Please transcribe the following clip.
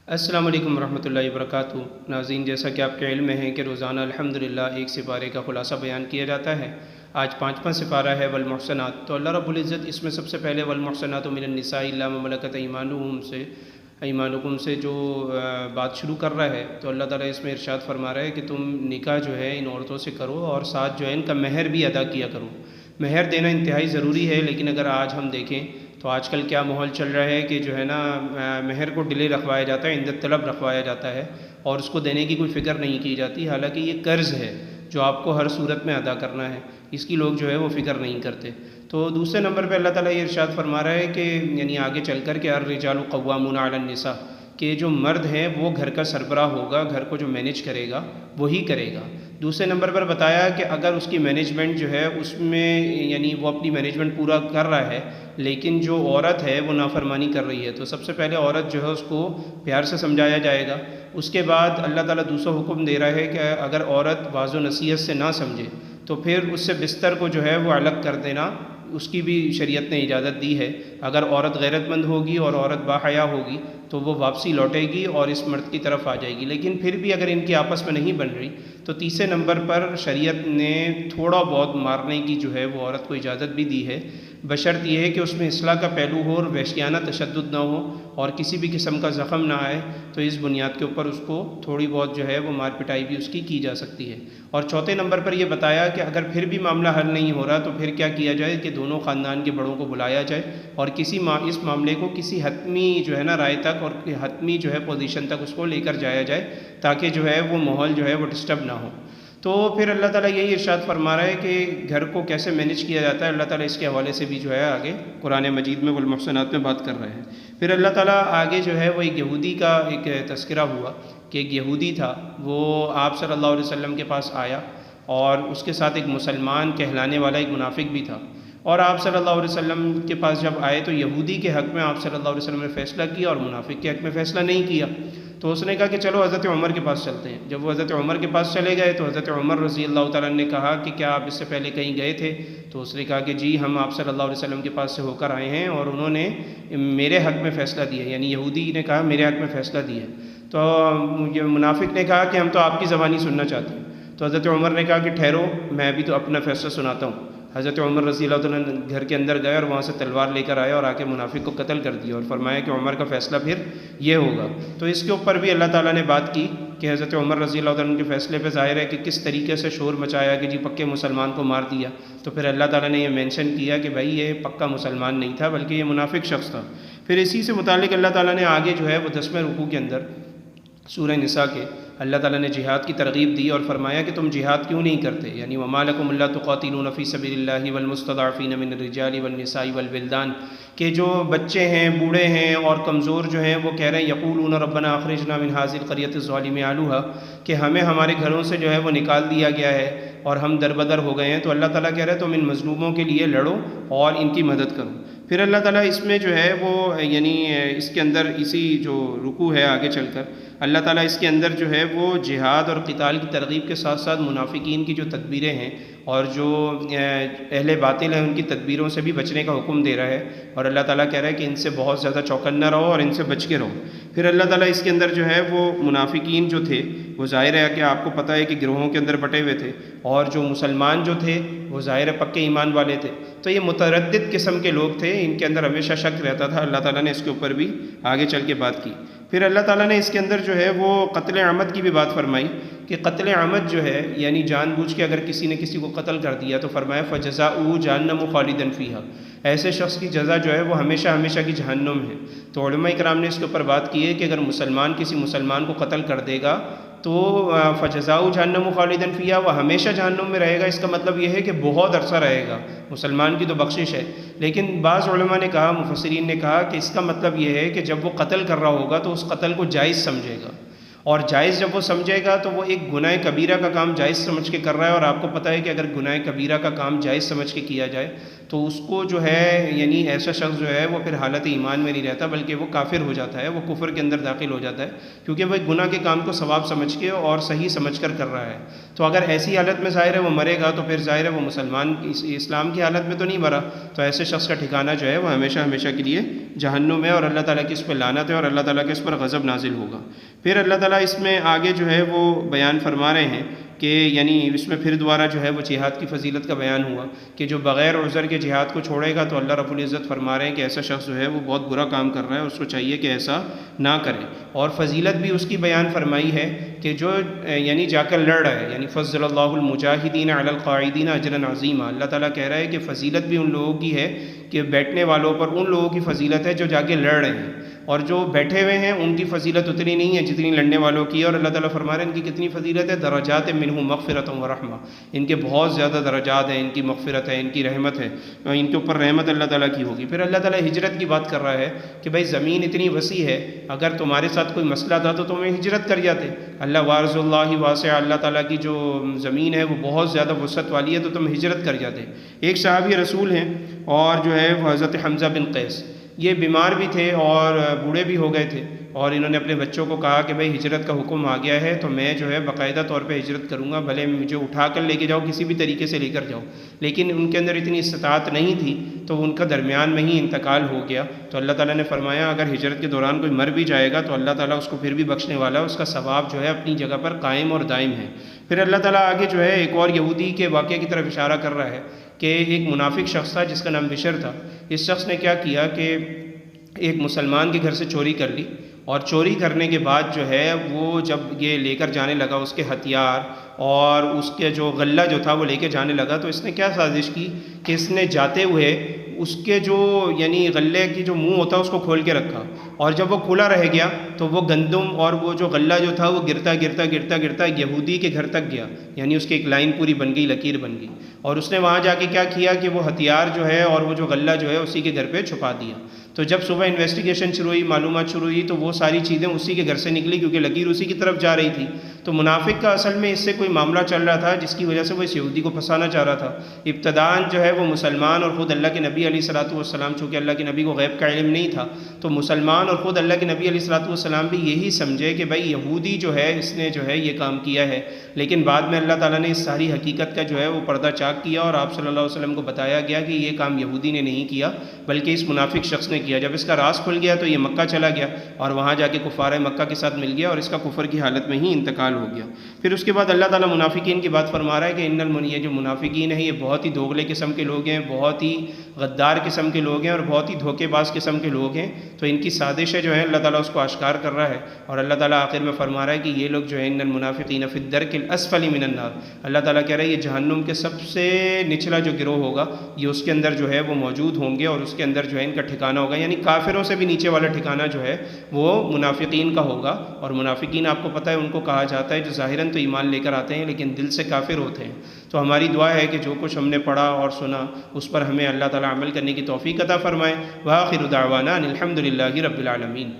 السلام علیکم ورحمۃ اللہ وبرکاتہ۔ ناظرین، جیسا کہ آپ کے علم میں ہے کہ روزانہ الحمدللہ ایک سپارے کا خلاصہ بیان کیا جاتا ہے۔ آج 5واں سپارہ ہے والمحصنات۔ تو اللہ رب العزت اس میں سب سے پہلے والمحصنات من النساء الا ما ملکت ایمانکم سے جو بات شروع کر رہا ہے، تو اللہ تعالیٰ اس میں ارشاد فرما رہا ہے کہ تم نکاح جو ہے ان عورتوں سے کرو اور ساتھ جو ہے ان کا مہر بھی ادا کیا کرو۔ مہر دینا انتہائی ضروری ہے، لیکن اگر آج ہم دیکھیں تو آج کل کیا ماحول چل رہا ہے کہ جو ہے نا مہر کو ڈیلے رکھوایا جاتا ہے، عندت طلب رکھوایا جاتا ہے اور اس کو دینے کی کوئی فکر نہیں کی جاتی، حالانکہ یہ قرض ہے جو آپ کو ہر صورت میں ادا کرنا ہے، اس کی لوگ جو ہے وہ فکر نہیں کرتے۔ تو دوسرے نمبر پہ اللہ تعالیٰ یہ ارشاد فرما رہا ہے کہ یعنی آگے چل کر کہ الرجال قوامون علی النساء، کہ جو مرد ہے وہ گھر کا سربراہ ہوگا، گھر کو جو مینیج کرے گا وہی کرے گا۔ دوسرے نمبر پر بتایا کہ اگر اس کی مینجمنٹ جو ہے اس میں یعنی وہ اپنی مینجمنٹ پورا کر رہا ہے لیکن جو عورت ہے وہ نافرمانی کر رہی ہے، تو سب سے پہلے عورت جو ہے اس کو پیار سے سمجھایا جائے گا۔ اس کے بعد اللہ تعالیٰ دوسرا حکم دے رہا ہے کہ اگر عورت واضح و نصیحت سے نہ سمجھے تو پھر اس سے بستر کو جو ہے وہ الگ کر دینا، اس کی بھی شریعت نے اجازت دی ہے۔ اگر عورت غیرت مند ہوگی اور عورت باحیا ہوگی تو وہ واپسی لوٹے گی اور اس مرد کی طرف آ جائے گی، لیکن پھر بھی اگر ان کی آپس میں نہیں بن رہی تو تیسرے نمبر پر شریعت نے تھوڑا بہت مارنے کی جو ہے وہ عورت کو اجازت بھی دی ہے، بشرط یہ ہے کہ اس میں اصلاح کا پہلو ہو اور وحشیانہ تشدد نہ ہو اور کسی بھی قسم کا زخم نہ آئے، تو اس بنیاد کے اوپر اس کو تھوڑی بہت جو ہے وہ مار پٹائی بھی اس کی جا سکتی ہے۔ اور چوتھے نمبر پر یہ بتایا کہ اگر پھر بھی معاملہ حل نہیں ہو رہا تو پھر کیا کیا جائے کہ دونوں خاندان کے بڑوں کو بلایا جائے اور اس معاملے کو کسی حتمی جو ہے نا رائے تک اور حتمی جو ہے پوزیشن تک اس کو لے کر جایا جائے، تاکہ جو ہے وہ ماحول جو ہے وہ ڈسٹرب نہ ہو۔ تو پھر اللہ تعالیٰ یہی ارشاد فرما رہا ہے کہ گھر کو کیسے مینیج کیا جاتا ہے، اللہ تعالیٰ اس کے حوالے سے بھی جو ہے آگے قرآن مجید میں والمحصنات میں بات کر رہے ہیں۔ پھر اللہ تعالیٰ آگے جو ہے وہ ایک یہودی کا ایک تذکرہ ہوا کہ ایک یہودی تھا، وہ آپ صلی اللہ علیہ وسلم کے پاس آیا اور اس کے ساتھ ایک مسلمان کہلانے والا ایک منافق بھی تھا، اور آپ صلی اللہ علیہ وسلم کے پاس جب آئے تو یہودی کے حق میں آپ صلی اللہ علیہ وسلم نے فیصلہ کیا اور منافق کے حق میں فیصلہ نہیں کیا۔ تو اس نے کہا کہ چلو حضرت عمر کے پاس چلتے ہیں۔ جب وہ حضرت عمر کے پاس چلے گئے تو حضرت عمر رضی اللہ تعالیٰ نے کہا کہ کیا آپ اس سے پہلے کہیں گئے تھے؟ تو اس نے کہا کہ جی ہم آپ صلی اللہ علیہ وسلم کے پاس سے ہو کر آئے ہیں اور انہوں نے میرے حق میں فیصلہ دیا، یعنی یہودی نے کہا میرے حق میں فیصلہ دیا۔ تو منافق نے کہا کہ ہم تو آپ کی زبانی سننا چاہتے ہیں۔ تو حضرت عمر نے کہا کہ ٹھہرو، میں بھی تو اپنا فیصلہ سناتا ہوں۔ حضرت عمر رضی اللہ تعالیٰ نے گھر کے اندر گئے اور وہاں سے تلوار لے کر آئے اور آ کے منافق کو قتل کر دیا اور فرمایا کہ عمر کا فیصلہ پھر یہ ہوگا۔ تو اس کے اوپر بھی اللہ تعالیٰ نے بات کی کہ حضرت عمر رضی اللہ تعالیٰ کے فیصلے پہ ظاہر ہے کہ کس طریقے سے شور مچایا کہ جی پکے مسلمان کو مار دیا۔ تو پھر اللہ تعالیٰ نے یہ مینشن کیا کہ بھائی یہ پکا مسلمان نہیں تھا بلکہ یہ منافق شخص تھا۔ پھر اسی سے متعلق اللہ تعالیٰ نے آگے جو ہے وہ 10ویں رکوع کے اندر سورہ نساء کے اللہ تعالیٰ نے جہاد کی ترغیب دی اور فرمایا کہ تم جہاد کیوں نہیں کرتے، یعنی وَمَا لَكُمْ أَلَّا تُقَاتِلُونَ فِي سَبِيلِ اللَّهِ وَالْمُسْتَضْعَفِينَ مِنَ الرِّجَالِ وَالنِّسَاءِ وَالْوِلْدَانِ، کہ جو بچے ہیں، بوڑھے ہیں اور کمزور جو ہیں وہ کہہ رہے ہیں یقولون ربنا اخرجنا من هذه القرية الظالم اهلها، کہ ہمیں ہمارے گھروں سے جو ہے وہ نکال دیا گیا ہے اور ہم دربدر ہو گئے ہیں۔ تو اللہ تعالیٰ کہہ رہے ہیں تم ان مظلوموں کے لیے لڑو اور ان کی مدد کرو۔ پھر اللہ تعالیٰ اس میں جو ہے وہ یعنی اس کے اندر اسی جو رکوع ہے آگے چل کر اللہ تعالیٰ اس کے اندر جو ہے وہ جہاد اور قتال کی ترغیب کے ساتھ ساتھ منافقین کی جو تدبیریں ہیں اور جو اہل باطل ہیں ان کی تدبیروں سے بھی بچنے کا حکم دے رہا ہے، اور اللہ تعالیٰ کہہ رہا ہے کہ ان سے بہت زیادہ چوکنا رہو اور ان سے بچ کے رہو۔ پھر اللہ تعالیٰ اس کے اندر جو ہے وہ منافقین جو تھے وہ ظاہر ہے کہ آپ کو پتہ ہے کہ گروہوں کے اندر بٹے ہوئے تھے، اور جو مسلمان جو تھے وہ ظاہر پکے ایمان والے تھے، تو یہ متردد قسم کے لوگ تھے، ان کے اندر ہمیشہ شک رہتا تھا۔ اللہ تعالیٰ نے اس کے اوپر بھی آگے چل کے بات کی۔ پھر اللہ تعالیٰ نے اس کے اندر جو ہے وہ قتل عمد کی بھی بات فرمائی کہ قتل عمد جو ہے یعنی جان بوجھ کے اگر کسی نے کسی کو قتل کر دیا تو فرمایا فَجَزَاؤُهُ جَهَنَّمُ خَالِدًا فِيهَا، ایسے شخص کی جزا جو ہے وہ ہمیشہ ہمیشہ کی جہنم ہے۔ تو علماء کرام نے اس کے اوپر بات کی ہے کہ اگر مسلمان کسی مسلمان کو قتل کر دے گا تو فَجَزَاؤُهُ جَهَنَّمُ خَالِدًا فِيهَا، وہ ہمیشہ جہنم میں رہے گا، اس کا مطلب یہ ہے کہ بہت عرصہ رہے گا۔ مسلمان کی تو بخشش ہے، لیکن بعض علماء نے کہا، مفسرین نے کہا کہ اس کا مطلب یہ ہے کہ جب وہ قتل کر رہا ہوگا تو اس قتل کو جائز سمجھے گا، اور جائز جب وہ سمجھے گا تو وہ ایک گناہ کبیرہ کا کام جائز سمجھ کے کر رہا ہے، اور آپ کو پتہ ہے کہ اگر گناہ کبیرہ کا کام جائز سمجھ کے کیا جائے تو اس کو جو ہے یعنی ایسا شخص جو ہے وہ پھر حالت ایمان میں نہیں رہتا بلکہ وہ کافر ہو جاتا ہے، وہ کفر کے اندر داخل ہو جاتا ہے، کیونکہ وہ ایک گناہ کے کام کو ثواب سمجھ کے اور صحیح سمجھ کر رہا ہے۔ تو اگر ایسی حالت میں ظاہر ہے وہ مرے گا تو پھر ظاہر ہے وہ مسلمان اسلام کی حالت میں تو نہیں مرا، تو ایسے شخص کا ٹھکانہ جو ہے وہ ہمیشہ ہمیشہ کے لیے جہنم ہے، اور اللہ تعالیٰ کی اس پہ لعنت ہے، اور اللہ تعالیٰ کے اس پر غضب نازل ہوگا۔ پھر اللہ تعالیٰ اس میں آگے جو ہے وہ بیان فرما رہے ہیں کہ یعنی اس میں پھر دوبارہ جو ہے وہ جہاد کی فضیلت کا بیان ہوا کہ جو بغیر عذر کے جہاد کو چھوڑے گا تو اللہ رب العزت فرما رہے ہیں کہ ایسا شخص جو ہے وہ بہت برا کام کر رہا ہے، اس کو چاہیے کہ ایسا نہ کرے۔ اور فضیلت بھی اس کی بیان فرمائی ہے کہ جو یعنی جا کر لڑ رہا ہے، یعنی فضل اللہ المجاہدین علی القاعدین اجرا عظیما، اللہ تعالیٰ کہہ رہا ہے کہ فضیلت بھی ان لوگوں کی ہے کہ بیٹھنے والوں پر ان لوگوں کی فضیلت ہے جو جا کے لڑ رہے ہیں، اور جو بیٹھے ہوئے ہیں ان کی فضیلت اتنی نہیں ہے جتنی لڑنے والوں کی ہے۔ اور اللہ تعالیٰ فرما رہے ہیں ان کی کتنی فضیلت ہے، درجات منہ مغفرۃ و رحمہ، ان کے بہت زیادہ درجات ہیں، ان کی مغفرت ہے، ان کی رحمت ہے، ان کے اوپر رحمت اللہ تعالیٰ کی ہوگی۔ پھر اللہ تعالیٰ ہجرت کی بات کر رہا ہے کہ بھائی زمین اتنی وسیع ہے، اگر تمہارے ساتھ کوئی مسئلہ تھا تو تمہیں ہجرت کر جاتے۔ اللہ وارض اللہ واسع، اللہ تعالیٰ کی جو زمین ہے وہ بہت زیادہ وسعت والی ہے، تو تم ہجرت کر جاتے۔ ایک صحابی رسول ہیں اور جو ہے وہ حضرت حمزہ بن قیس، یہ بیمار بھی تھے اور بوڑھے بھی ہو گئے تھے، اور انہوں نے اپنے بچوں کو کہا کہ بھئی ہجرت کا حکم آ گیا ہے تو میں جو ہے باقاعدہ طور پہ ہجرت کروں گا، بھلے مجھے اٹھا کر لے کے جاؤ، کسی بھی طریقے سے لے کر جاؤ۔ لیکن ان کے اندر اتنی استطاعت نہیں تھی تو ان کا درمیان میں ہی انتقال ہو گیا۔ تو اللہ تعالیٰ نے فرمایا اگر ہجرت کے دوران کوئی مر بھی جائے گا تو اللہ تعالیٰ اس کو پھر بھی بخشنے والا ہے، اس کا ثواب جو ہے اپنی جگہ پر قائم اور دائم ہے۔ پھر اللہ تعالیٰ آگے جو ہے ایک اور یہودی کے واقعے کی طرف اشارہ کر رہا ہے کہ ایک منافق شخص تھا جس کا نام بشر تھا۔ اس شخص نے کیا کیا کہ ایک مسلمان کے گھر سے چوری کر لی، اور چوری کرنے کے بعد جو ہے وہ جب یہ لے کر جانے لگا اس کے ہتھیار اور اس کے جو غلہ جو تھا وہ لے کے جانے لگا، تو اس نے کیا سازش کی کہ اس نے جاتے ہوئے اس کے جو یعنی غلے کی جو منہ ہوتا ہے اس کو کھول کے رکھا، اور جب وہ کھلا رہ گیا تو وہ گندم اور وہ جو غلہ جو تھا وہ گرتا گرتا گرتا گرتا یہودی کے گھر تک گیا، یعنی اس کی ایک لائن پوری بن گئی، لکیر بن گئی، اور اس نے وہاں جا کے کیا کیا کہ وہ ہتھیار جو ہے اور وہ جو غلہ جو ہے اسی کے گھر پہ چھپا دیا۔ تو جب صبح انویسٹیگیشن شروع ہوئی، معلومات شروع ہوئی، تو وہ ساری چیزیں اسی کے گھر سے نکلی کیونکہ لکیر اسی کی طرف جا رہی تھی۔ تو منافق کا اصل میں اس سے کوئی معاملہ چل رہا تھا جس کی وجہ سے وہ اس یہودی کو پھنسانا چاہ رہا تھا۔ ابتداءً جو ہے وہ مسلمان اور خود اللہ کے نبی علیہ الصلوۃ والسلام، چونکہ اللہ کے نبی کو غیب کا علم نہیں تھا، تو مسلمان اور خود اللہ کے نبی علیہ الصلوۃ والسلام بھی یہی سمجھے کہ بھائی یہودی جو ہے اس نے جو ہے یہ کام کیا ہے، لیکن بعد میں اللہ تعالیٰ نے اس ساری حقیقت کا جو ہے وہ پردہ چاک کیا اور آپ صلی اللہ علیہ وسلم کو بتایا گیا کہ یہ کام یہودی نے نہیں کیا بلکہ اس منافق شخص نے کیا۔ جب اس کا راز کھل گیا تو یہ مکہ چلا گیا اور وہاں جا کے کفار مکہ کے ساتھ مل گیا اور اس کا کفر کی حالت میں ہی انتقال ہو گیا۔ پھر اس کے بعد اللہ تعالیٰ منافقین کی بات فرما رہا ہے کہ یہ جو منافقین ہیں یہ بہت ہی دوغلے قسم کے لوگ ہیں، بہت ہی غدار قسم کے لوگ ہیں اور بہت ہی دھوکے باز قسم کے لوگ ہیں۔ تو ان کی سازشیں جو ہیں اللہ تعالیٰ اس کو آشکار کر رہا ہے، اور اللہ تعالیٰ آخر میں فرما رہا ہے کہ یہ لوگ جو ہیں ان المنافقین فی الدرک الاسفل من النار، اللہ تعالیٰ کہہ رہا ہے یہ جہنم کے سب سے نچلا جو گروہ ہوگا یہ اس کے اندر جو ہے وہ موجود ہوں گے، اور اس کے اندر جو ہے ان کا ٹھکانہ ہوگا، یعنی کافروں سے بھی نیچے والا ٹھکانہ جو ہے وہ منافقین کا ہوگا۔ اور منافقین آپ کو پتہ ہے ان کو کہا جاتا ہے جو ظاہراً تو ایمان لے کر آتے ہیں لیکن دل سے کافر ہوتے ہیں۔ تو ہماری دعا ہے کہ جو کچھ ہم نے پڑھا اور سنا اس پر ہمیں اللہ تعالیٰ عمل کرنے کی توفیق عطا فرمائے۔ وآخر دعوانا ان الحمد للہ رب العالمین۔